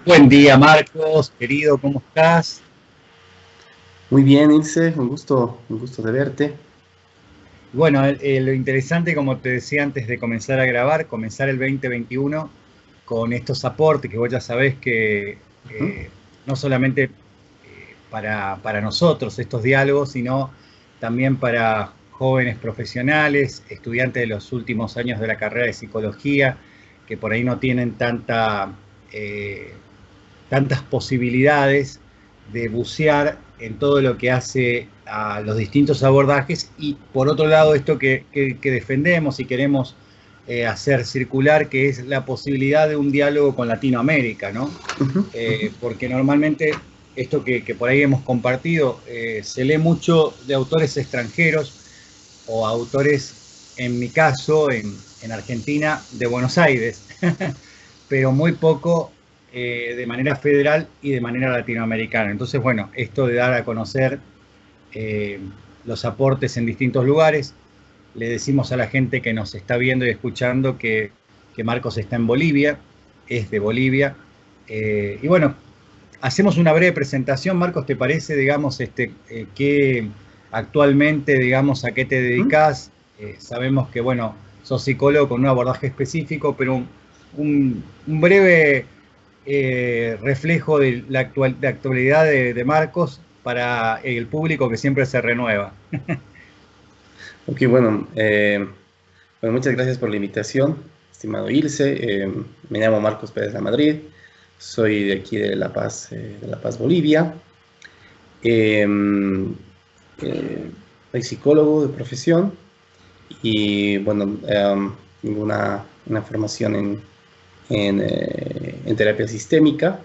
Buen día, Marcos, querido, ¿cómo estás? Muy bien, Ilse, un gusto de verte. Bueno, lo interesante, como te decía antes de comenzar a grabar, comenzar el 2021 con estos aportes que vos ya sabés que Ujú. no solamente para nosotros estos diálogos, sino también para jóvenes profesionales, estudiantes de los últimos años de la carrera de psicología, que por ahí no tienen tantas posibilidades de bucear en todo lo que hace a los distintos abordajes y por otro lado esto que defendemos y queremos hacer circular, que es la posibilidad de un diálogo con Latinoamérica, ¿no? Ujú, ujú. Porque normalmente esto que por ahí hemos compartido se lee mucho de autores extranjeros o autores, en mi caso, en Argentina, de Buenos Aires, pero muy poco de manera federal y de manera latinoamericana. Entonces, bueno, esto de dar a conocer eh, los aportes en distintos lugares, le decimos a la gente que nos está viendo y escuchando que Marcos está en Bolivia, es de Bolivia, y bueno, hacemos una breve presentación. Marcos, ¿te parece, digamos, qué actualmente, digamos, a qué te Ujú. dedicas? Sabemos que, bueno, sos psicólogo con un abordaje específico, pero un breve reflejo de la actualidad de Marcos para el público que siempre se renueva. Ok, bueno, muchas gracias por la invitación, estimado Ilse. Me llamo Marcos Pérez La Madrid, soy de aquí de La Paz, Bolivia. Eh, eh, Soy psicólogo de profesión y, bueno, tengo una formación en terapia sistémica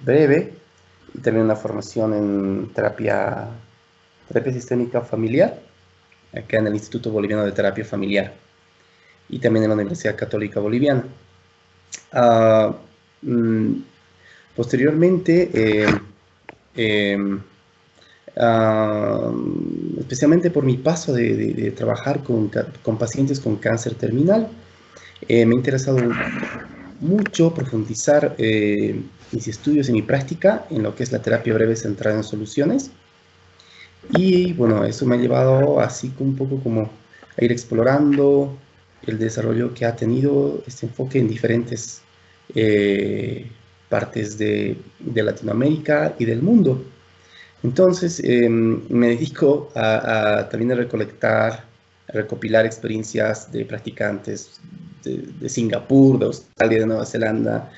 breve y también una formación en terapia sistémica familiar, acá en el Instituto Boliviano de Terapia Familiar y también en la Universidad Católica Boliviana. Ah, mm, Posteriormente, eh, ah, especialmente por mi paso de trabajar con pacientes con cáncer terminal, me ha interesado mucho profundizar mis estudios y mi práctica en lo que es la terapia breve centrada en soluciones. Y bueno, eso me ha llevado así un poco como a ir explorando el desarrollo que ha tenido este enfoque en diferentes eh, partes de Latinoamérica y del mundo. Entonces, me dedico también a recolectar, a recopilar experiencias de practicantes de Singapur, de Australia, de Nueva Zelanda,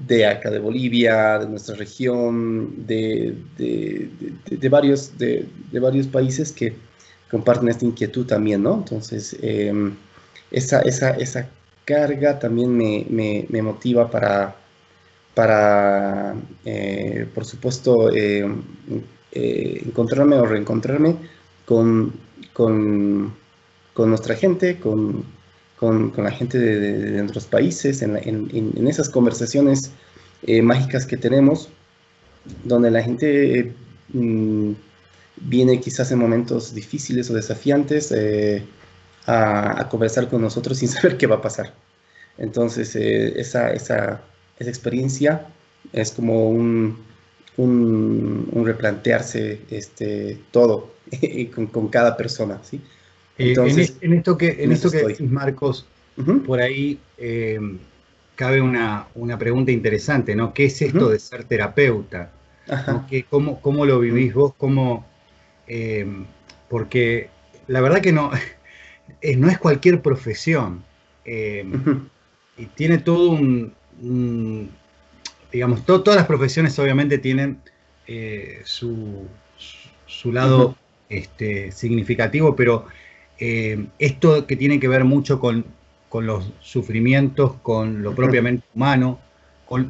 de acá de Bolivia, de nuestra región, de varios países que comparten esta inquietud también, ¿no? Entonces, esa carga también me motiva por supuesto, encontrarme o reencontrarme con, con, con nuestra gente, con la gente de nuestros países, en esas conversaciones mágicas que tenemos, donde la gente viene quizás en momentos difíciles o desafiantes a conversar con nosotros sin saber qué va a pasar. Entonces, esa experiencia es como un replantearse todo con cada persona, ¿sí? Entonces, En en eso esto que estoy. decís, Marcos, Ujú, por ahí cabe una pregunta interesante, ¿no? ¿Qué es esto ujú. de ser terapeuta? ¿No? Ajá. ¿Cómo lo Mm, vivís vos? Eh, Porque la verdad que no, no es cualquier profesión, eh, ujú, y tiene todo digamos, todas las profesiones obviamente tienen su ujú, lado significativo, pero esto que tiene que ver mucho con los sufrimientos, con lo ujú, propiamente humano,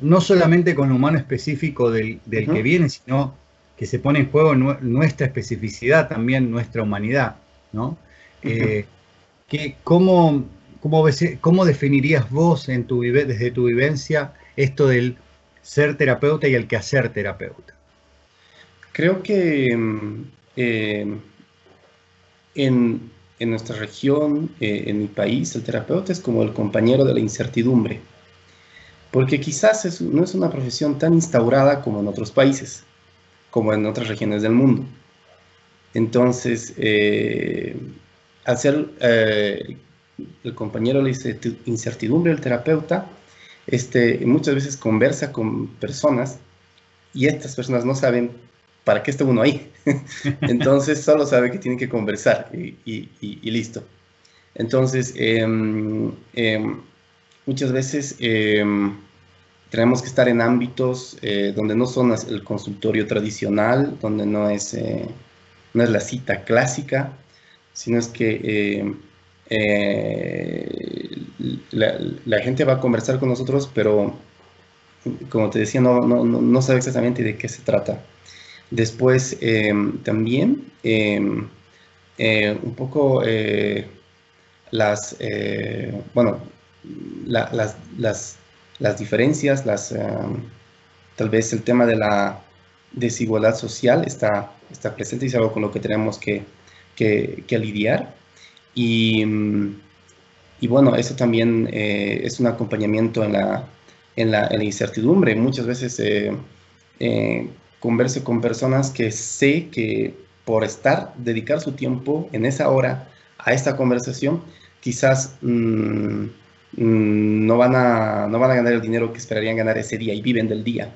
no solamente con lo humano específico del que ujú, viene, sino que se pone en juego nuestra especificidad, también nuestra humanidad, ¿no? ujú. Eh, ¿Cómo definirías vos desde tu vivencia esto del ser terapeuta y el quehacer terapeuta? Creo que en nuestra región, en mi país, el terapeuta es como el compañero de la incertidumbre. porque quizás no es una profesión tan instaurada como en otros países, como en otras regiones del mundo. Entonces, al ser el compañero de la incertidumbre, el terapeuta, muchas veces conversa con personas y estas personas no saben para qué está uno ahí. Entonces, solo sabe que tienen que conversar y listo. Entonces, muchas veces tenemos que estar en ámbitos donde no son el consultorio tradicional, donde no es la cita clásica, sino es que la gente va a conversar con nosotros, pero como te decía, no sabe exactamente de qué se trata. Después, también, un poco bueno, las diferencias, tal vez el tema de la desigualdad social está presente y es algo con lo que tenemos que lidiar. Y bueno, eso también es un acompañamiento en la incertidumbre. Muchas veces converso con personas que sé que por dedicar su tiempo en esa hora a esta conversación, quizás no van a ganar el dinero que esperarían ganar ese día y viven del día.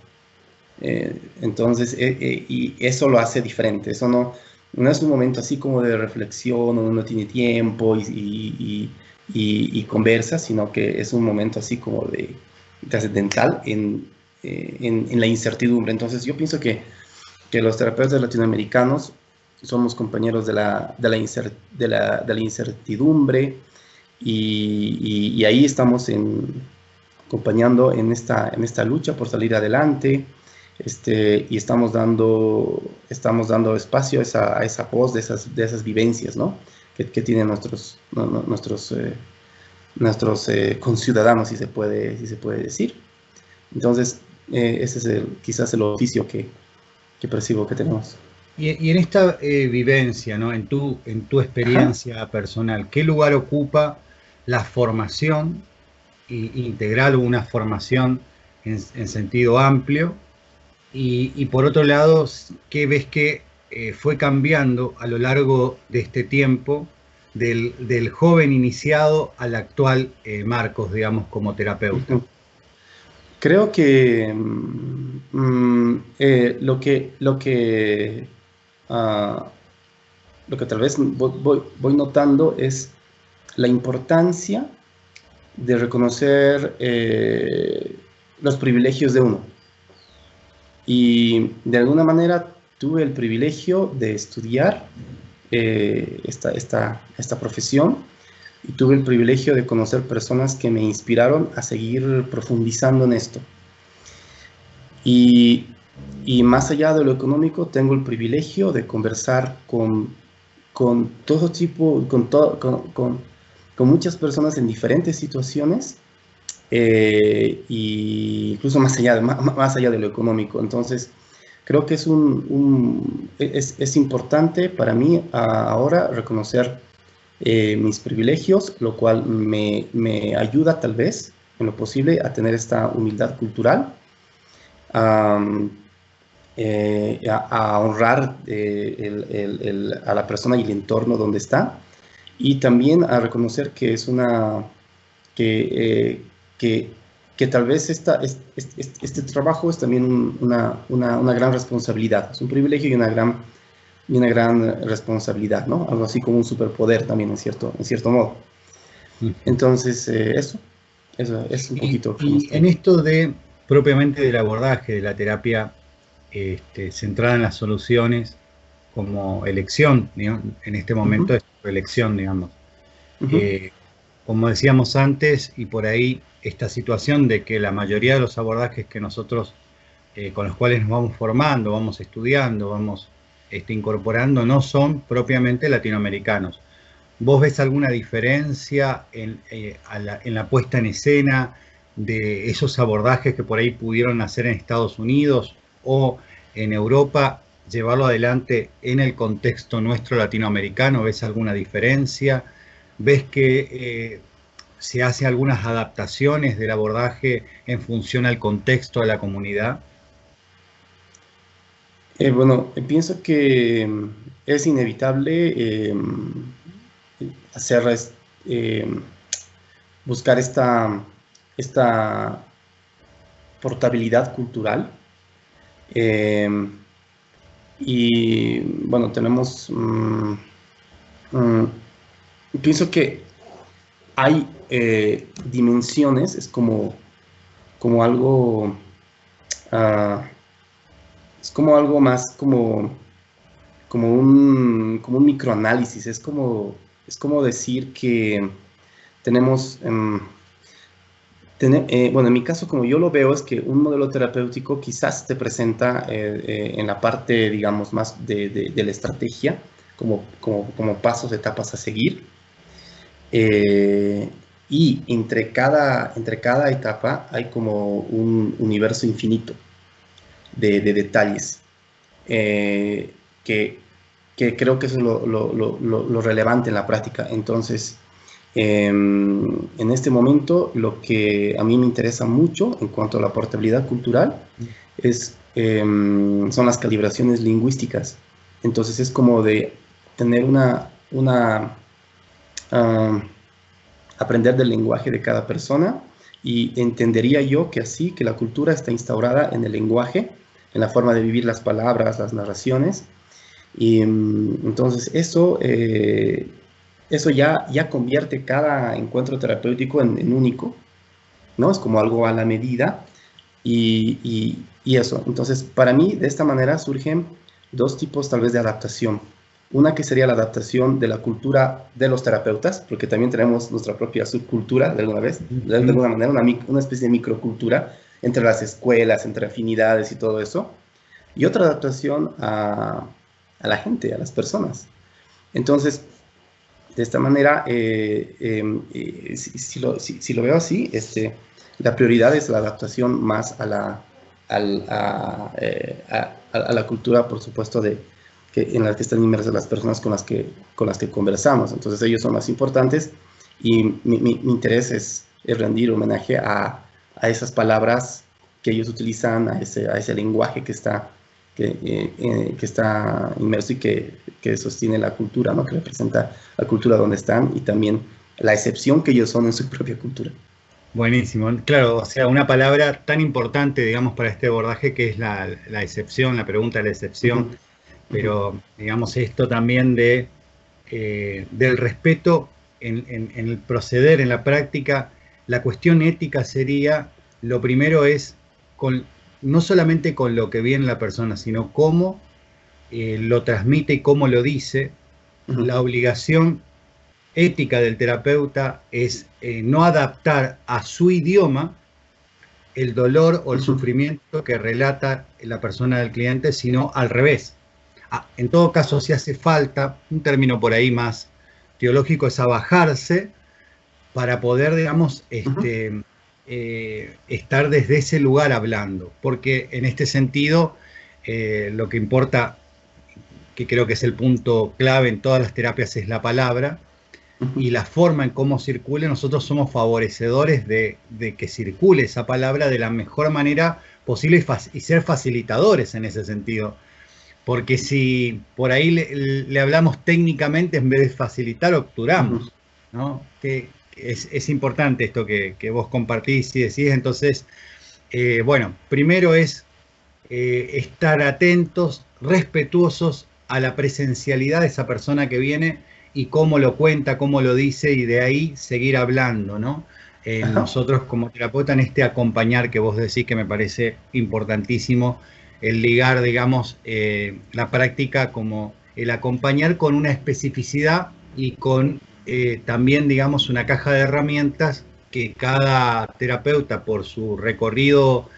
Entonces, y eso lo hace diferente. Eso no es un momento así como de reflexión, donde uno tiene tiempo y conversa, sino que es un momento así como de trascendental en la incertidumbre. Entonces, yo pienso que los terapeutas latinoamericanos somos compañeros de la incertidumbre y ahí estamos acompañando en esta lucha por salir adelante. Y estamos dando espacio a esa voz de esas vivencias, ¿no? que tienen nuestros conciudadanos, si se puede decir. Entonces, ese es quizás el oficio que percibo que tenemos. Y en esta vivencia, ¿no? En tu experiencia personal, ¿qué lugar ocupa la formación integral o una formación en sentido amplio? Y por otro lado, ¿qué ves que fue cambiando a lo largo de este tiempo del joven iniciado al actual Marcos, digamos, como terapeuta? Creo que lo que tal vez voy notando es la importancia de reconocer los privilegios de uno. Y de alguna manera tuve el privilegio de estudiar esta profesión y tuve el privilegio de conocer personas que me inspiraron a seguir profundizando en esto. Y más allá de lo económico, tengo el privilegio de conversar con todo tipo, con muchas personas en diferentes situaciones, y incluso más allá de lo económico. Entonces, creo que es importante para mí ahora reconocer mis privilegios, lo cual me ayuda tal vez en lo posible a tener esta humildad cultural, a honrar a la persona y el entorno donde está, y también a reconocer que es que tal vez este trabajo es también una gran responsabilidad. Es un privilegio y una gran responsabilidad, ¿no? Algo así como un superpoder también, en cierto modo. Entonces, eso es un poquito. Y en esto propiamente del abordaje de la terapia centrada en las soluciones como elección, digamos, en este momento es elección, digamos. Como decíamos antes, y por ahí esta situación de que la mayoría de los abordajes que nosotros, con los cuales nos vamos formando, vamos estudiando, vamos incorporando, no son propiamente latinoamericanos. ¿Vos ves alguna diferencia en la puesta en escena de esos abordajes que por ahí pudieron hacer en Estados Unidos o en Europa, llevarlo adelante en el contexto nuestro latinoamericano? ¿Ves alguna diferencia? ¿Ves que se hace algunas adaptaciones del abordaje en función al contexto de la comunidad. Bueno, pienso que es inevitable hacer, eh, buscar esta portabilidad cultural. Y bueno, tenemos, pienso que hay dimensiones, es como algo, es como algo más como un microanálisis, es como decir que tenemos, bueno, en mi caso, como yo lo veo, es que un modelo terapéutico quizás te presenta en la parte, digamos, más de la estrategia, como pasos, etapas a seguir. Y entre cada etapa hay como un universo infinito de detalles, que creo que eso es lo relevante en la práctica. Entonces, en este momento, lo que a mí me interesa mucho en cuanto a la portabilidad cultural son las calibraciones lingüísticas. Entonces, es como de tener aprender del lenguaje de cada persona, y entendería yo que así, que la cultura está instaurada en el lenguaje, en la forma de vivir las palabras, las narraciones, y entonces eso ya convierte cada encuentro terapéutico en único, ¿no? Es como algo a la medida, y eso. Entonces, para mí, de esta manera surgen dos tipos tal vez de adaptación. Una que sería la adaptación de la cultura de los terapeutas, porque también tenemos nuestra propia subcultura, de alguna manera, una especie de microcultura entre las escuelas, entre afinidades y todo eso. Y otra adaptación a la gente, a las personas. Entonces, de esta manera, si lo veo así, la prioridad es la adaptación más a la cultura, por supuesto, en la que están inmersas las personas con las que conversamos. Entonces, ellos son más importantes, y mi interés es rendir homenaje a esas palabras que ellos utilizan, a ese lenguaje que está inmerso y que sostiene la cultura, ¿no? Que representa la cultura donde están, y también la excepción que ellos son en su propia cultura. Buenísimo. Claro, o sea, una palabra tan importante, digamos, para este abordaje, que es la excepción, la pregunta de la excepción, pero, digamos, esto también del respeto en el proceder, en la práctica. La cuestión ética sería, lo primero es, no solamente con lo que viene la persona, sino cómo lo transmite y cómo lo dice. La obligación ética del terapeuta es no adaptar a su idioma el dolor o el sufrimiento que relata la persona del cliente, sino al revés. En todo caso, si hace falta, un término por ahí más teológico, es abajarse para poder, digamos, estar desde ese lugar hablando, porque en este sentido lo que importa, que creo que es el punto clave en todas las terapias, es la palabra y la forma en cómo circule. Nosotros somos favorecedores de que circule esa palabra de la mejor manera posible y ser facilitadores en ese sentido, porque si por ahí le hablamos técnicamente en vez de facilitar, obturamos, ¿no? Que es importante esto que vos compartís y decís. Entonces, bueno, primero es estar atentos, respetuosos a la presencialidad de esa persona que viene y cómo lo cuenta, cómo lo dice, y de ahí seguir hablando, ¿no? Nosotros como terapeuta, en este acompañar que vos decís, que me parece importantísimo, el ligar, digamos, la práctica como el acompañar con una especificidad y con también, digamos, una caja de herramientas que cada terapeuta, por su recorrido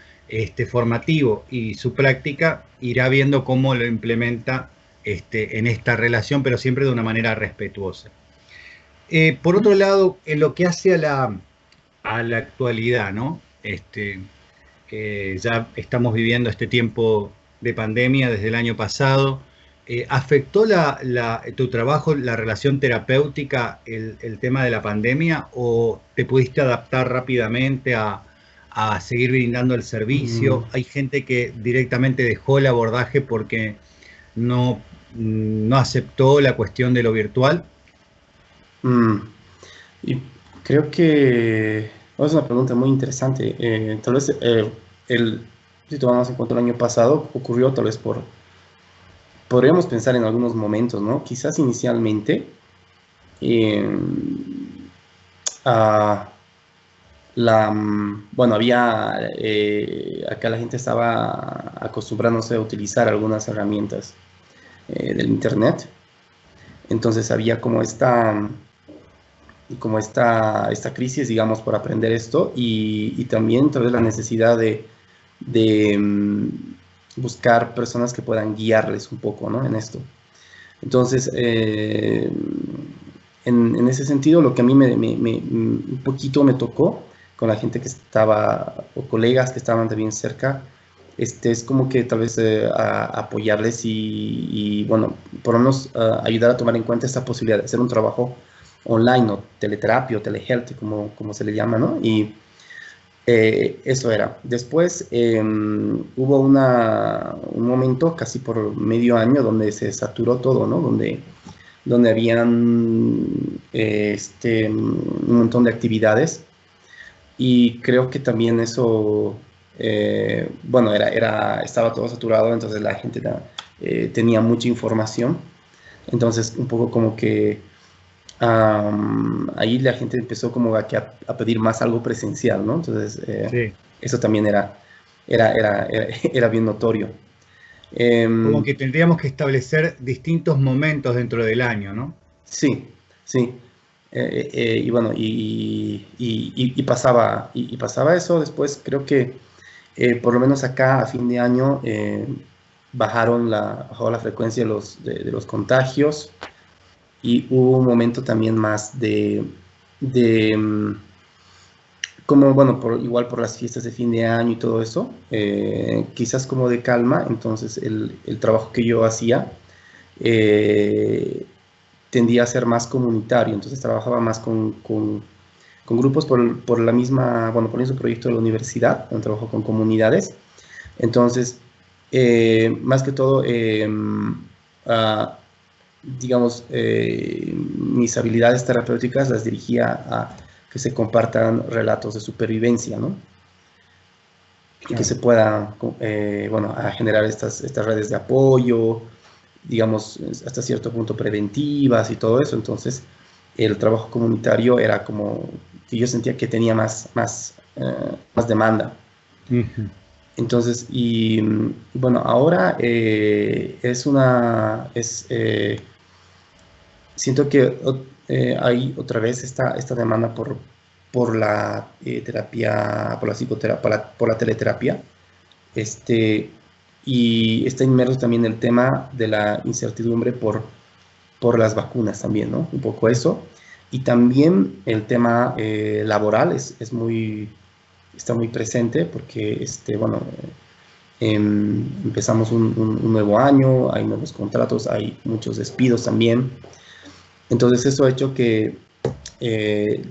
formativo y su práctica, irá viendo cómo lo implementa en esta relación, pero siempre de una manera respetuosa. Por otro lado, en lo que hace a la actualidad, ¿no? Ya estamos viviendo este tiempo de pandemia desde el año pasado. ¿afectó tu trabajo, la relación terapéutica, el tema de la pandemia, o te pudiste adaptar rápidamente a seguir brindando el Mm, servicio? Hay gente que directamente dejó el abordaje porque no, no aceptó la cuestión de lo virtual. mm. Y creo que es una pregunta muy interesante. Tal vez el, si tomamos en cuenta el año pasado, ocurrió tal vez podríamos pensar en algunos momentos, ¿no? Quizás inicialmente, eh, ah, bueno, acá la gente estaba acostumbrándose a utilizar algunas herramientas del Internet. Entonces había esta crisis, digamos, por aprender esto y también tal vez la necesidad de buscar personas que puedan guiarles un poco, ¿no? En esto. Entonces, en ese sentido, lo que a mí un poquito me tocó con la gente que estaba, o colegas que estaban también cerca, es como que tal vez apoyarles bueno, por lo menos ayudar a tomar en cuenta esta posibilidad de hacer un trabajo online o teleterapia o telehealth, como se le llama, ¿no? Y eso era. Después hubo un momento, casi por medio año, donde se saturó todo, ¿no? Donde habían un montón de actividades y creo que también eso, bueno, estaba todo saturado, entonces la gente tenía mucha información, entonces un poco como que ahí la gente empezó como a pedir más algo presencial, ¿no? Entonces Sí. eso también era bien notorio. Como Em, que tendríamos que establecer distintos momentos dentro del año, ¿no? sí, sí. Y bueno, y pasaba eso. Después creo que por lo menos acá a fin de año bajó la frecuencia de los contagios y hubo un momento también más de como, bueno, igual por las fiestas de fin de año y todo eso, quizás como de calma. Entonces el trabajo que yo hacía eh, tendía a ser más comunitario, entonces trabajaba más con grupos por la misma, bueno, por el mismo proyecto de la universidad, donde trabajo con comunidades. Entonces, más que todo, ah, digamos, mis habilidades terapéuticas las dirigía a que se compartan relatos de supervivencia, ¿no? Y que Claro. se pueda, bueno, a generar estas redes de apoyo, digamos, hasta cierto punto preventivas y todo eso. Entonces, el trabajo comunitario era como que yo sentía que tenía más demanda. Ujú. Entonces, bueno, ahora siento que hay otra vez esta demanda por la terapia, por la psicoterapia, por la teleterapia, este, y está inmerso también el tema de la incertidumbre por las vacunas también, ¿no? Un poco eso. Y también el tema laboral está muy presente porque, bueno, empezamos un nuevo año, hay nuevos contratos, hay muchos despidos también. Entonces eso ha hecho que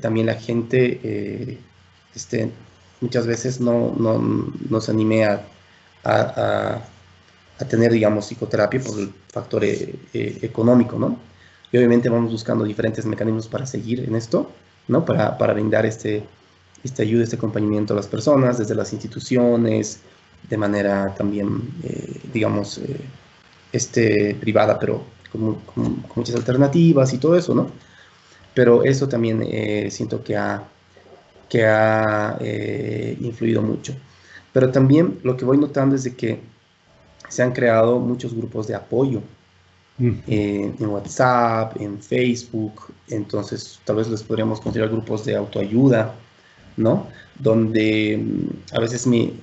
también la gente muchas veces no se anime a, a tener, digamos, psicoterapia por el factor económico, ¿no? Y obviamente vamos buscando diferentes mecanismos para seguir en esto, ¿no? Para brindar esta ayuda, este acompañamiento a las personas, desde las instituciones, de manera también, digamos, privada, pero con muchas alternativas y todo eso, ¿no? Pero eso también siento que ha influido mucho. Pero también lo que voy notando es de que se han creado muchos grupos de apoyo Ujú. en WhatsApp, en Facebook, entonces tal vez les podríamos considerar grupos de autoayuda, ¿no? Donde a veces me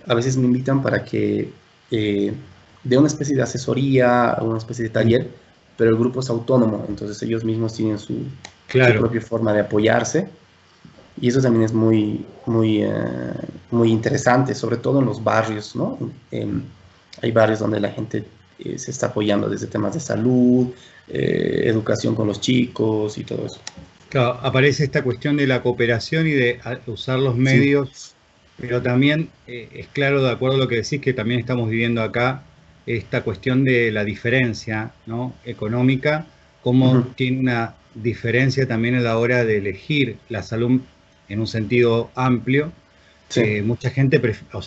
invitan para que dé una especie de asesoría, una especie de Mm. taller, pero el grupo es autónomo, entonces ellos mismos tienen su Claro. propia forma de apoyarse y eso también es muy interesante, sobre todo en los barrios, ¿no? Hay barrios donde la gente se está apoyando desde temas de salud, educación con los chicos y todo eso. Claro, aparece esta cuestión de la cooperación y de usar los medios, sí. Pero también es claro, de acuerdo a lo que decís, que también estamos viviendo acá esta cuestión de la diferencia, ¿no?, económica, cómo tiene una diferencia también a la hora de elegir la salud en un sentido amplio. Sí. Mucha gente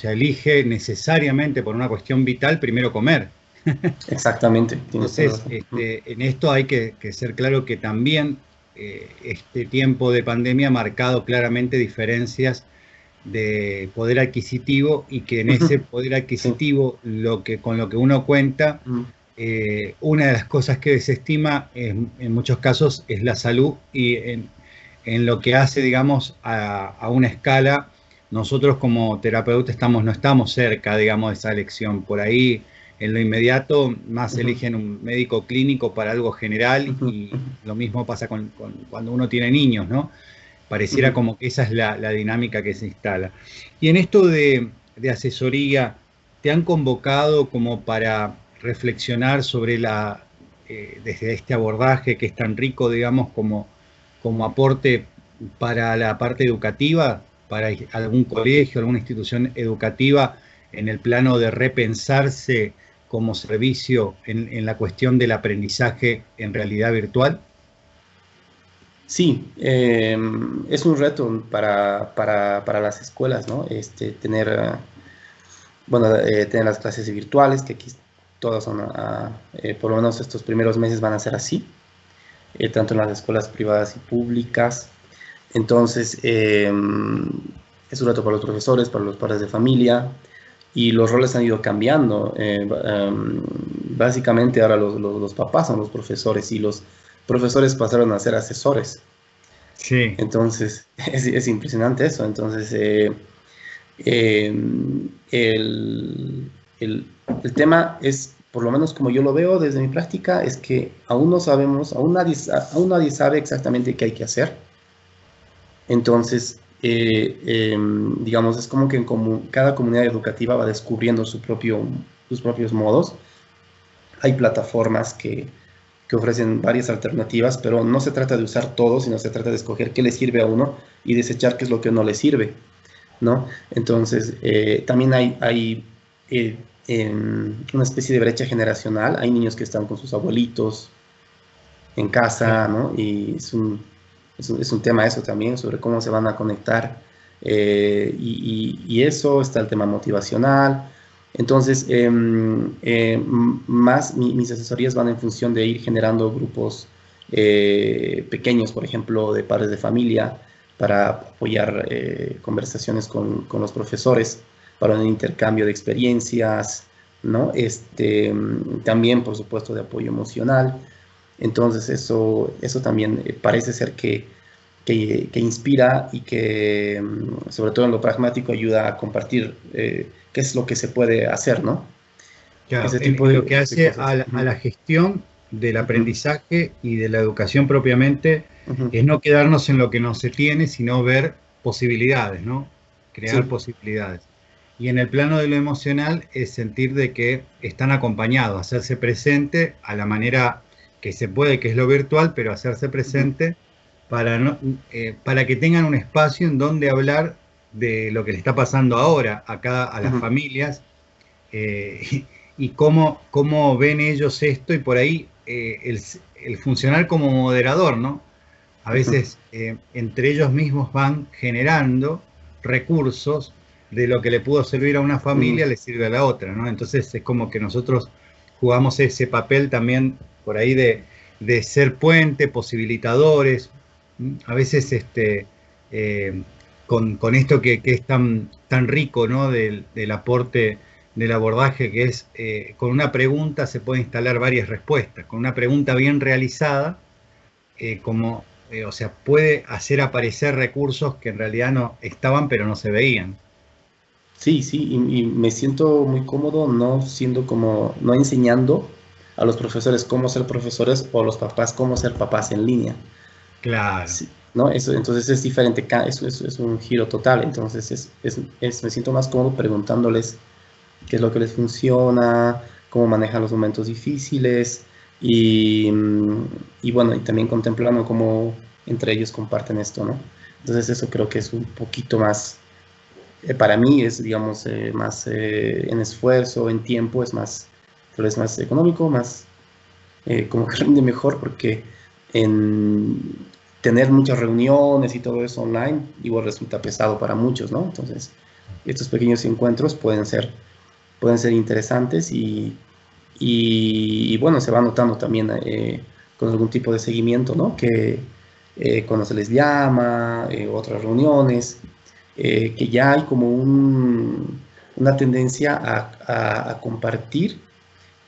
elige necesariamente por una cuestión vital primero comer. Exactamente. Entonces, en esto hay que ser claro que también este tiempo de pandemia ha marcado claramente diferencias de poder adquisitivo, y que en ese poder adquisitivo, con lo que uno cuenta, una de las cosas que desestima en muchos casos es la salud, y en lo que hace, digamos, a una escala, nosotros como terapeutas no estamos cerca, digamos, de esa elección. Por ahí, en lo inmediato, más eligen un médico clínico para algo general, y lo mismo pasa cuando uno tiene niños, ¿no? Pareciera como que esa es la dinámica que se instala. Y en esto de asesoría, ¿te han convocado como para reflexionar sobre desde este abordaje que es tan rico, digamos, como aporte para la parte educativa, para algún colegio, alguna institución educativa, en el plano de repensarse como servicio en la cuestión del aprendizaje en realidad virtual? Sí, es un reto para las escuelas, ¿no? Tener las clases virtuales, que aquí todas son, por lo menos estos primeros meses van a ser así, tanto en las escuelas privadas y públicas. Entonces, es un reto para los profesores, para los padres de familia, y los roles han ido cambiando. Básicamente ahora los papás son los profesores, y los profesores pasaron a ser asesores. Sí. Entonces, es impresionante eso. Entonces, el tema es, por lo menos como yo lo veo desde mi práctica, es que aún no sabemos, aún nadie sabe exactamente qué hay que hacer. Entonces, digamos, es como que cada comunidad educativa va descubriendo sus propios modos. Hay plataformas que ofrecen varias alternativas, pero no se trata de usar todo, sino se trata de escoger qué le sirve a uno y desechar qué es lo que no le sirve, ¿no? Entonces, también hay una especie de brecha generacional. Hay niños que están con sus abuelitos en casa, ¿no? Y es un tema eso también, sobre cómo se van a conectar. Y eso, está el tema motivacional. Entonces, mis asesorías van en función de ir generando grupos pequeños, por ejemplo, de padres de familia, para apoyar conversaciones con los profesores, para un intercambio de experiencias, ¿no? También, por supuesto, de apoyo emocional. Entonces, eso también parece ser que inspira, y que, sobre todo en lo pragmático, ayuda a compartir qué es lo que se puede hacer, ¿no? Claro, lo que hace a la gestión del aprendizaje y de la educación propiamente es no quedarnos en lo que no se tiene, sino ver posibilidades, ¿no? Crear posibilidades. Y en el plano de lo emocional es sentir de que están acompañados, hacerse presente a la manera que se puede, que es lo virtual, pero hacerse presente para que tengan un espacio en donde hablar de lo que le está pasando ahora acá a las familias, y cómo ven ellos esto, y por ahí el funcionar como moderador, ¿no? A veces entre ellos mismos van generando recursos de lo que le pudo servir a una familia, le sirve a la otra, ¿no? Entonces es como que nosotros jugamos ese papel también por ahí de ser puente, posibilitadores. A veces con esto que es tan rico, ¿no? Del aporte del abordaje, que es con una pregunta se puede instalar varias respuestas. Con una pregunta bien realizada, o sea, puede hacer aparecer recursos que en realidad no estaban, pero no se veían. Sí, y me siento muy cómodo no enseñando a los profesores cómo ser profesores, o a los papás cómo ser papás en línea. Claro. Sí, ¿no? Entonces es diferente, es un giro total. Entonces me siento más cómodo preguntándoles qué es lo que les funciona, cómo manejan los momentos difíciles y bueno, y también contemplando cómo entre ellos comparten esto, ¿no? Entonces eso creo que es un poquito más, para mí es, digamos, más en esfuerzo, en tiempo, es más, tal vez más económico, más como que rinde mejor porque en tener muchas reuniones y todo eso online igual resulta pesado para muchos, ¿no? Entonces, estos pequeños encuentros pueden ser interesantes y bueno, se va notando también con algún tipo de seguimiento, ¿no? Que cuando se les llama, otras reuniones, que ya hay como una tendencia a compartir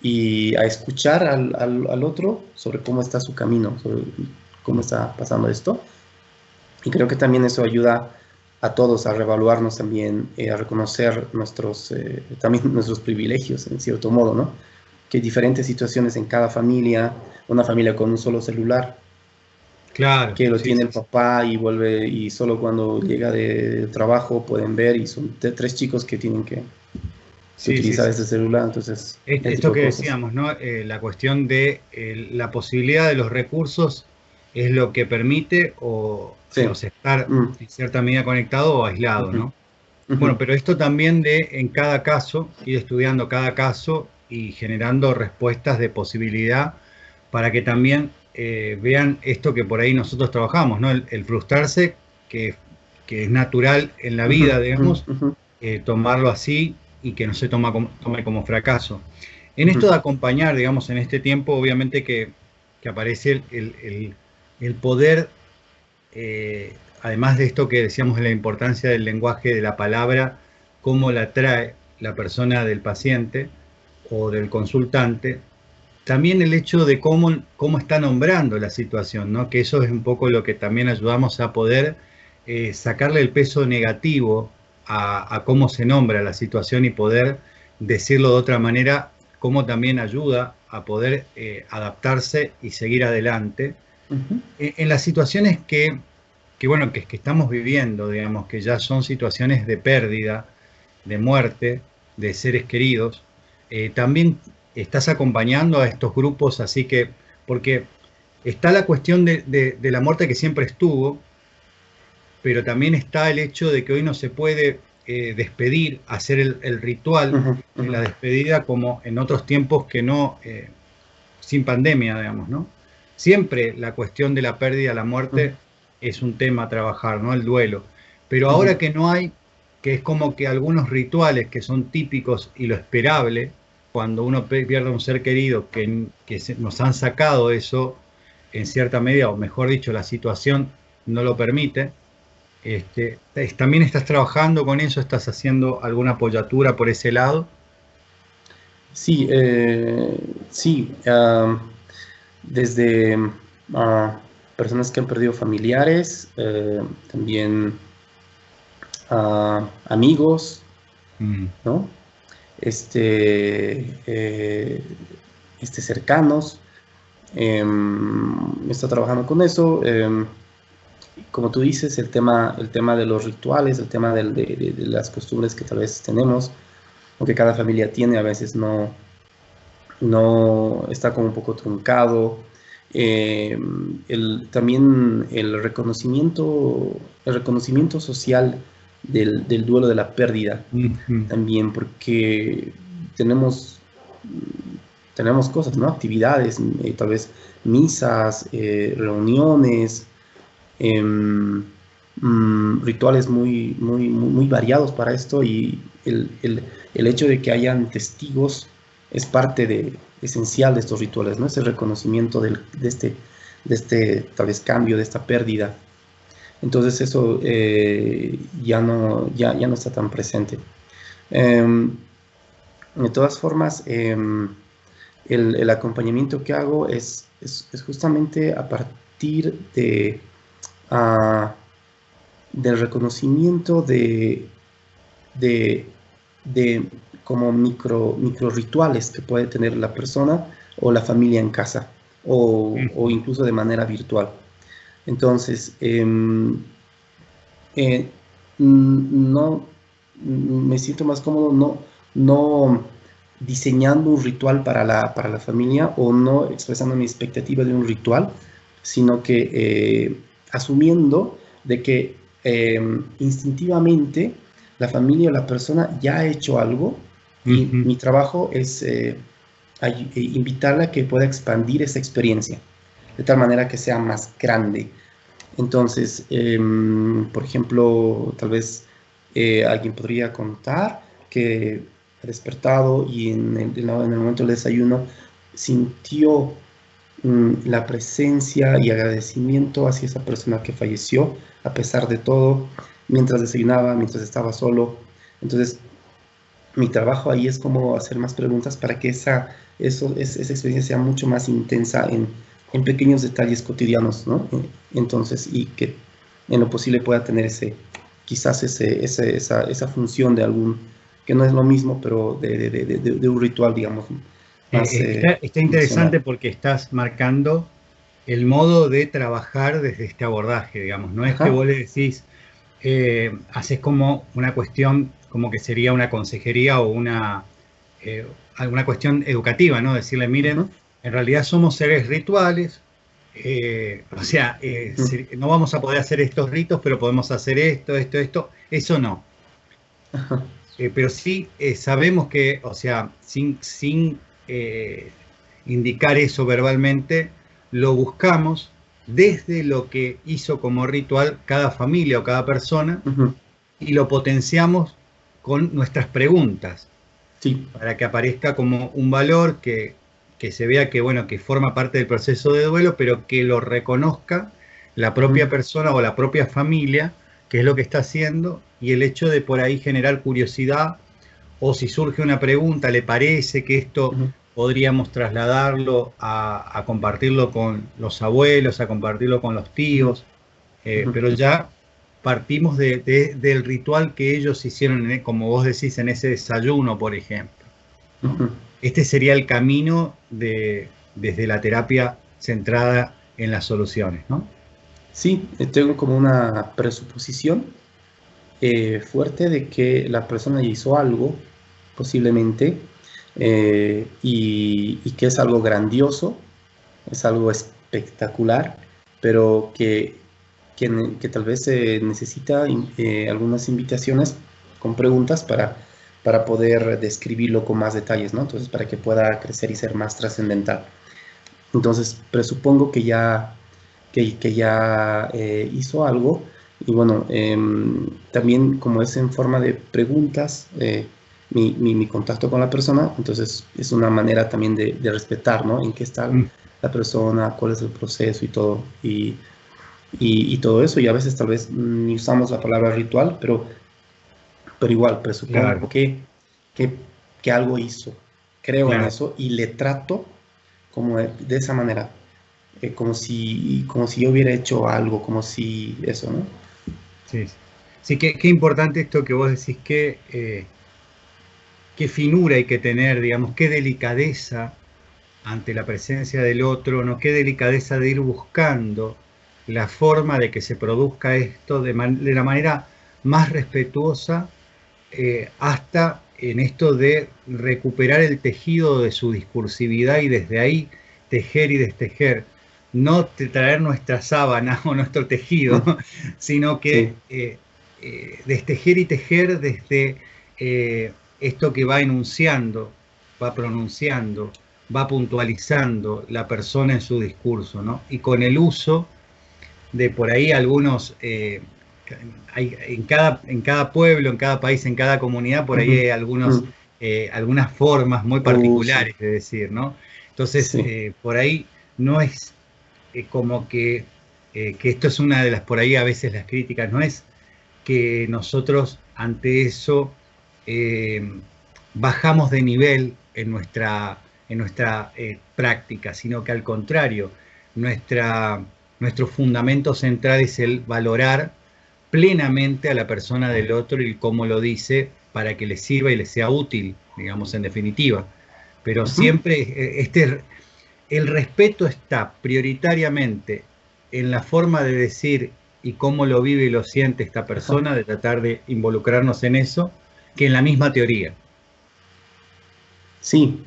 y a escuchar al otro sobre cómo está su camino, sobre cómo está pasando esto. Y creo que también eso ayuda a todos a reevaluarnos también, a reconocer también nuestros privilegios, en cierto modo, ¿no? Que hay diferentes situaciones en cada familia, una familia con un solo celular, Claro, que lo sí, tiene sí, el sí. papá y vuelve, y solo cuando llega de trabajo pueden ver, y son tres chicos que tienen que Sí, sí, utilizar sí, ese sí. celular, entonces, ese Esto tipo de que cosas. decíamos, ¿no? La cuestión de la posibilidad de los recursos es lo que permite o Sí. nos estar Mm, en cierta medida conectado o aislado, ujú, ¿no? ujú, Bueno, pero esto también de en cada caso, ir estudiando cada caso y generando respuestas de posibilidad para que también vean esto que por ahí nosotros trabajamos, ¿no? El frustrarse, que es natural en la ujú, vida, ujú, digamos, ujú, tomarlo así y que no se tome como fracaso. En esto ujú. de acompañar, digamos, en este tiempo, obviamente que aparece el poder, además de esto que decíamos de la importancia del lenguaje de la palabra, cómo la trae la persona del paciente o del consultante, también el hecho de cómo está nombrando la situación, ¿no? Que eso es un poco lo que también ayudamos a poder sacarle el peso negativo a cómo se nombra la situación y poder decirlo de otra manera, cómo también ayuda a poder adaptarse y seguir adelante Ujú. en las situaciones bueno, que estamos viviendo, digamos, que ya son situaciones de pérdida, de muerte, de seres queridos, también estás acompañando a estos grupos, así que, porque está la cuestión de la muerte que siempre estuvo, pero también está el hecho de que hoy no se puede despedir, hacer el ritual Ujú, de ujú, la despedida como en otros tiempos que no, sin pandemia, digamos, ¿no? Siempre la cuestión de la pérdida, la ujú, muerte es un tema a trabajar, ¿no? El duelo. Pero ujú, ahora que no hay, que es como que algunos rituales que son típicos y lo esperable, cuando uno pierde un ser querido, nos han sacado eso en cierta medida, o mejor dicho, la situación no lo permite, también estás trabajando con eso, estás haciendo alguna apoyatura por ese lado. sí, sí, desde ah, personas que han perdido familiares, también amigos, Mm, ¿no? Cercanos. Está trabajando con eso. Como tú dices, el tema de los rituales, el tema de las costumbres que tal vez tenemos, o que cada familia tiene, a veces no está como un poco truncado. Eh, También el reconocimiento social del duelo de la pérdida, mm, mm. también porque tenemos, tenemos cosas, ¿no? Actividades, tal vez misas, reuniones, em, rituales muy variados para esto, y el hecho de que hayan testigos es parte esencial de estos rituales, ¿no? Ese reconocimiento de este tal vez cambio, de esta pérdida. Entonces eso ya no está tan presente. Em, de todas formas, el acompañamiento que hago es justamente a partir ah, del reconocimiento de, de como micro rituales que puede tener la persona o la familia en casa, o Ujú. incluso de manera virtual. Entonces, no me siento más cómodo no diseñando un ritual para la familia o no expresando mi expectativa de un ritual, sino que asumiendo de que instintivamente la familia o la persona ya ha hecho algo y mi trabajo es invitarla a que pueda expandir esa experiencia de tal manera que sea más grande. Entonces, por ejemplo, tal vez alguien podría contar que ha despertado y en el momento del desayuno sintió la presencia y agradecimiento hacia esa persona que falleció, a pesar de todo, mientras desayunaba, mientras estaba solo. Entonces, mi trabajo ahí es como hacer más preguntas para que esa experiencia sea mucho más intensa en pequeños detalles cotidianos, ¿no? Entonces, y que en lo posible pueda tener quizás esa función de que no es lo mismo, pero de un ritual, digamos, más está interesante porque estás marcando el modo de trabajar desde este abordaje, digamos. No es que vos le decís, haces como una cuestión, como que sería una consejería o alguna cuestión educativa, ¿no? Decirle, miren, en realidad somos seres rituales, o sea, no vamos a poder hacer estos ritos, pero podemos hacer esto, eso no. Pero sí sabemos que, o sea, sin indicar eso verbalmente, lo buscamos desde lo que hizo como ritual cada familia o cada persona y lo potenciamos con nuestras preguntas, para que aparezca como un valor que se vea que, bueno, que forma parte del proceso de duelo, pero que lo reconozca la propia persona o la propia familia, que es lo que está haciendo, y el hecho de por ahí generar curiosidad, o si surge una pregunta, le parece que esto podríamos trasladarlo a compartirlo con los abuelos, a compartirlo con los tíos, pero ya partimos del ritual que ellos hicieron, como vos decís, en ese desayuno, por ejemplo. Este sería el camino desde la terapia centrada en las soluciones, ¿no? Sí, tengo como una presuposición fuerte de que la persona hizo algo, posiblemente, y que es algo grandioso, es algo espectacular, pero que tal vez necesita algunas invitaciones con preguntas para poder describirlo con más detalles, ¿no? Entonces, para que pueda crecer y ser más trascendental. Entonces, presupongo que ya hizo algo. Y bueno, también como es en forma de preguntas, mi contacto con la persona, entonces es una manera también de respetar, ¿no? En qué está la persona, cuál es el proceso y todo, y todo eso. Y a veces tal vez ni usamos la palabra ritual, pero igual presupongo que algo hizo. Creo en eso y le trato como de esa manera. Como si yo hubiera hecho algo, como si eso, ¿no? Sí, qué importante esto que vos decís, qué finura hay que tener, digamos, qué delicadeza ante la presencia del otro, ¿no? Qué delicadeza de ir buscando la forma de que se produzca esto de la manera más respetuosa, hasta en esto de recuperar el tejido de su discursividad y desde ahí tejer y destejer. No traer nuestra sábana o nuestro tejido, sino que destejer y tejer desde esto que va enunciando, va pronunciando, va puntualizando la persona en su discurso, ¿no? Y con el uso de por ahí algunos, en cada pueblo, en cada país, en cada comunidad, por ahí hay algunas formas muy particulares de decir, ¿no? Entonces, por ahí no es como que esto es una de las, por ahí a veces las críticas, no es que nosotros ante eso bajamos de nivel en nuestra práctica, sino que al contrario, nuestro fundamento central es el valorar plenamente a la persona del otro y cómo lo dice para que le sirva y le sea útil, digamos, en definitiva. Pero siempre el respeto está prioritariamente en la forma de decir y cómo lo vive y lo siente esta persona, de tratar de involucrarnos en eso, que en la misma teoría. Sí,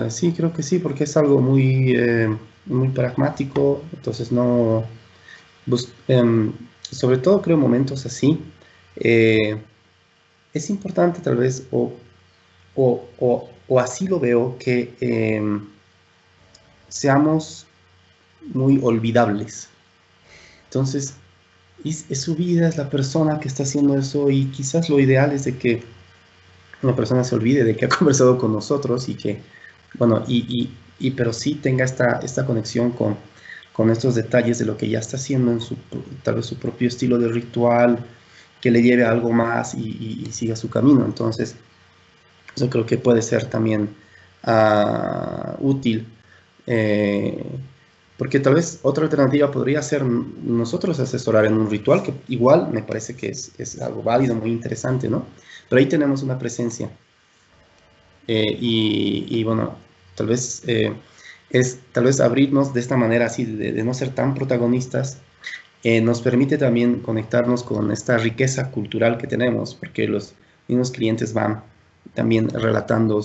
sí, creo que sí, porque es algo muy pragmático, entonces no, sobre todo creo en momentos así, eh, es importante tal vez, o así lo veo, que seamos muy olvidables. Entonces, es su vida, es la persona que está haciendo eso y quizás lo ideal es de que una persona se olvide de que ha conversado con nosotros y que, bueno, pero sí tenga esta conexión con estos detalles de lo que ya está haciendo en tal vez su propio estilo de ritual, que le lleve a algo más y siga su camino. Entonces, eso creo que puede ser también útil. eh, Porque tal vez otra alternativa podría ser nosotros asesorar en un ritual, que igual me parece que es algo válido, muy interesante, ¿no? Pero ahí tenemos una presencia. Bueno, tal vez tal vez abrirnos de esta manera así, de no ser tan protagonistas, nos permite también conectarnos con esta riqueza cultural que tenemos, porque los mismos clientes van también relatando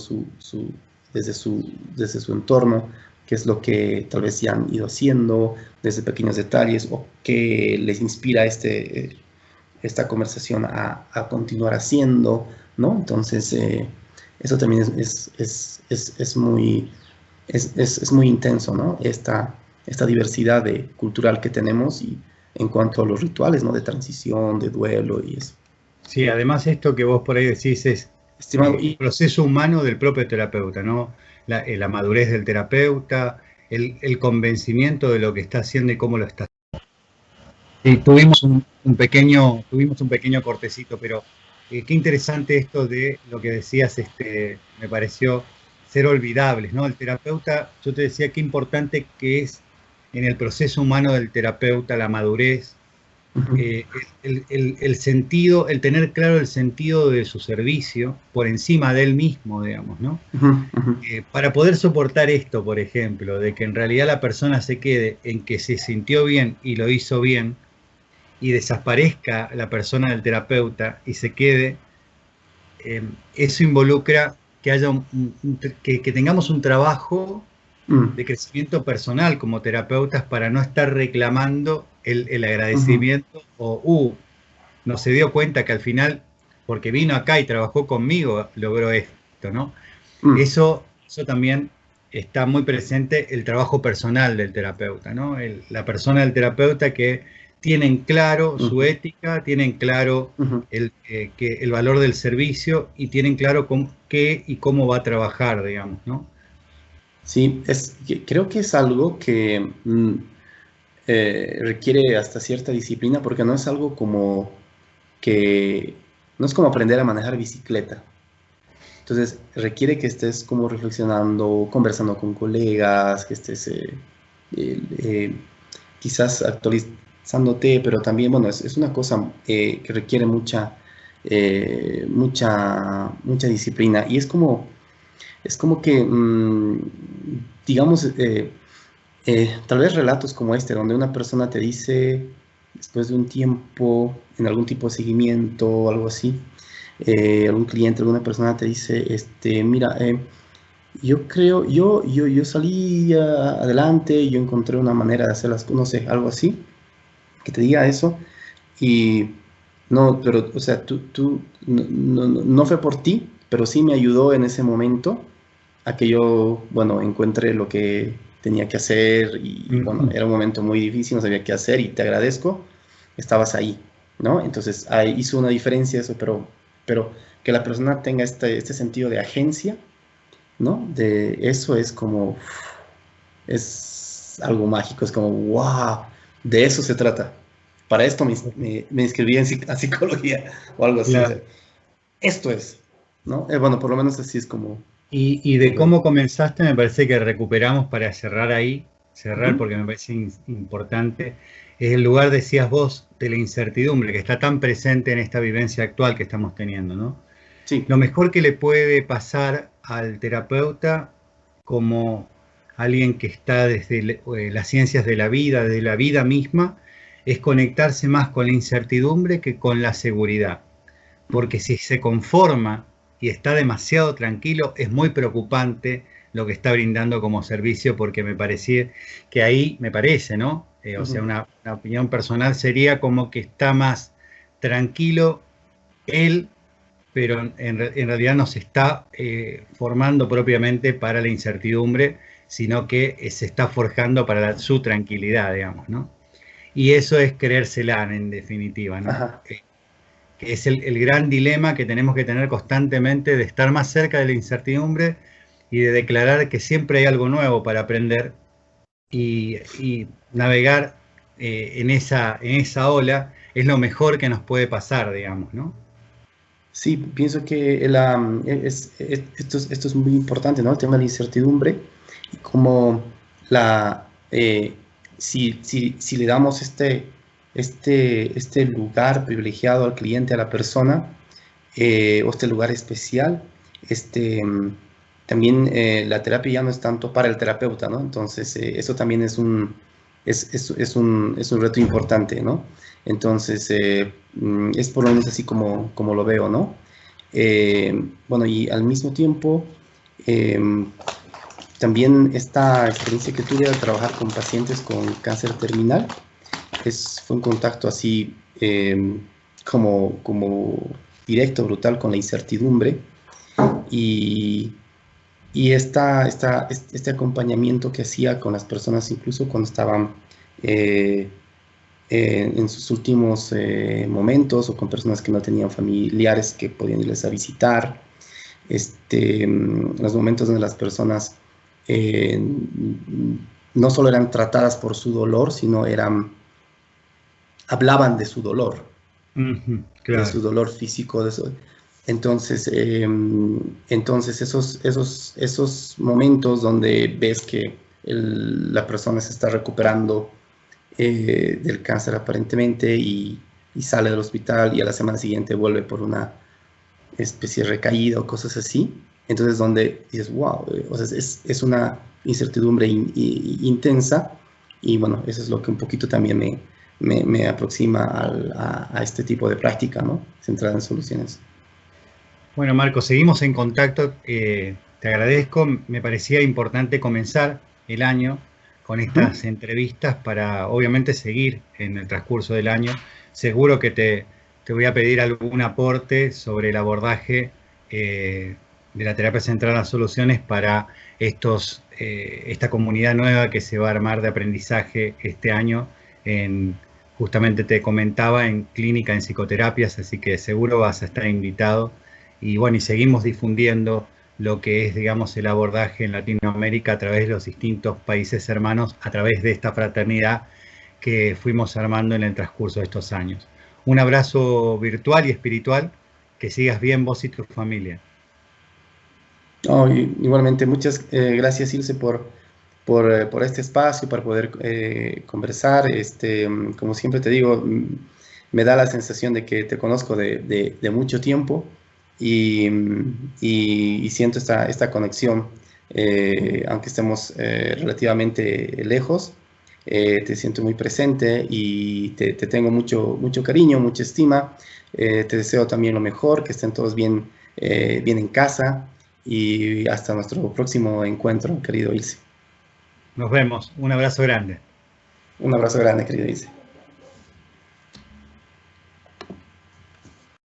desde su entorno, qué es lo que tal vez ya han ido haciendo, desde pequeños detalles, o qué les inspira esta conversación a continuar haciendo, ¿no? Entonces, eso también es muy intenso, ¿no? Esta diversidad cultural que tenemos y en cuanto a los rituales, ¿no? De transición, de duelo y eso. Sí, además esto que vos por ahí decís es Estimado, el proceso humano del propio terapeuta, ¿no? La madurez del terapeuta, el convencimiento de lo que está haciendo y cómo lo está haciendo. Sí, tuvimos un pequeño cortecito, pero qué interesante esto de lo que decías, me pareció ser olvidables, ¿no? El terapeuta, yo te decía qué importante que es en el proceso humano del terapeuta la madurez, eh, el sentido, el tener claro el sentido de su servicio por encima de él mismo, digamos, ¿no? Para poder soportar esto, por ejemplo, de que en realidad la persona se quede en que se sintió bien y lo hizo bien, y desaparezca la persona del terapeuta y se quede, eso involucra que haya que tengamos un trabajo de crecimiento personal como terapeutas para no estar reclamando el agradecimiento o, no se dio cuenta que al final, porque vino acá y trabajó conmigo, logró esto, ¿no? Eso también está muy presente el trabajo personal del terapeuta, ¿no? La persona del terapeuta que tienen claro su ética, tienen claro el valor del servicio y tienen claro qué y cómo va a trabajar, digamos, ¿no? Sí, creo que es algo que requiere hasta cierta disciplina porque no es algo como que, no es como aprender a manejar bicicleta. Entonces requiere que estés como reflexionando, conversando con colegas, que estés eh, quizás actualizándote, pero también, bueno, es una cosa que requiere mucha disciplina y es como que, digamos, tal vez relatos como este, donde una persona te dice, después de un tiempo, en algún tipo de seguimiento o algo así, algún cliente, alguna persona te dice, mira, yo creo, yo salí adelante, yo encontré una manera de hacer las cosas, no sé, algo así, que te diga eso, y no, pero, o sea, tú no fue por ti, pero sí me ayudó en ese momento a que yo, bueno, encuentre lo que tenía que hacer y, bueno, era un momento muy difícil, no sabía qué hacer y te agradezco, estabas ahí, ¿no? Entonces, ahí hizo una diferencia eso, pero que la persona tenga este sentido de agencia, ¿no? De eso es como, es algo mágico, es como, wow, de eso se trata. Para esto me inscribí a psicología o algo así, o sea, Claro. esto es, ¿no? Bueno, por lo menos así es como Y de lo veo. cómo comenzaste, me parece que recuperamos para cerrar ahí, cerrar Ujú. porque me parece importante, es el lugar, decías vos, de la incertidumbre que está tan presente en esta vivencia actual que estamos teniendo, ¿no? Sí. Lo mejor que le puede pasar al terapeuta como alguien que está desde las ciencias de la vida misma, es conectarse más con la incertidumbre que con la seguridad. Ujú. Porque si se conforma y está demasiado tranquilo, es muy preocupante lo que está brindando como servicio, porque me parecía que ahí, me parece, ¿no? O sea, una opinión personal sería como que está más tranquilo él, pero en realidad no se está formando propiamente para la incertidumbre, sino que se está forjando para su tranquilidad, digamos, ¿no? Y eso es creérsela, en definitiva, ¿no? Ajá. Que es el gran dilema que tenemos que tener constantemente, de estar más cerca de la incertidumbre y de declarar que siempre hay algo nuevo para aprender y navegar en esa ola es lo mejor que nos puede pasar, digamos, ¿no? Sí, pienso que esto es muy importante, ¿no? El tema de la incertidumbre y cómo si le damos este lugar privilegiado al cliente, a la persona, o este lugar especial, también la terapia ya no es tanto para el terapeuta, ¿no? Entonces, eso también es un reto importante, ¿no? Entonces, es por lo menos así como lo veo, ¿no? Bueno, y al mismo tiempo, eh, también esta experiencia que tuve al trabajar con pacientes con cáncer terminal, fue un contacto así como directo, brutal, con la incertidumbre y, este acompañamiento que hacía con las personas, incluso cuando estaban en sus últimos momentos, o con personas que no tenían familiares que podían irles a visitar, los momentos donde las personas eh, no solo eran tratadas por su dolor, sino hablaban de su dolor, de Claro. su dolor físico, de eso. Entonces, esos momentos donde ves que la persona se está recuperando del cáncer aparentemente y sale del hospital y a la semana siguiente vuelve por una especie de recaída o cosas así. Entonces, donde dices, wow, o sea, es una incertidumbre intensa y bueno, eso es lo que un poquito también me aproxima a este tipo de práctica, ¿no? Centrada en soluciones. Bueno, Marco, seguimos en contacto. Te agradezco. Me parecía importante comenzar el año con Uh -huh. estas entrevistas para, obviamente, seguir en el transcurso del año. Seguro que te voy a pedir algún aporte sobre el abordaje de la terapia centrada en soluciones para esta comunidad nueva que se va a armar de aprendizaje este año justamente te comentaba, en clínica en psicoterapias, así que seguro vas a estar invitado. Y bueno, y seguimos difundiendo lo que es, digamos, el abordaje en Latinoamérica a través de los distintos países hermanos, a través de esta fraternidad que fuimos armando en el transcurso de estos años. Un abrazo virtual y espiritual, que sigas bien vos y tu familia. Oh, igualmente, muchas gracias, Ilse, por este espacio, para poder conversar. Como siempre te digo, me da la sensación de que te conozco de mucho tiempo y, y siento esta conexión, aunque estemos relativamente lejos. Te siento muy presente y te tengo mucho cariño, mucha estima. Te deseo también lo mejor, que estén todos bien en casa y hasta nuestro próximo encuentro, querido Ilse. Nos vemos. Un abrazo grande. Un abrazo grande, querido Ilse.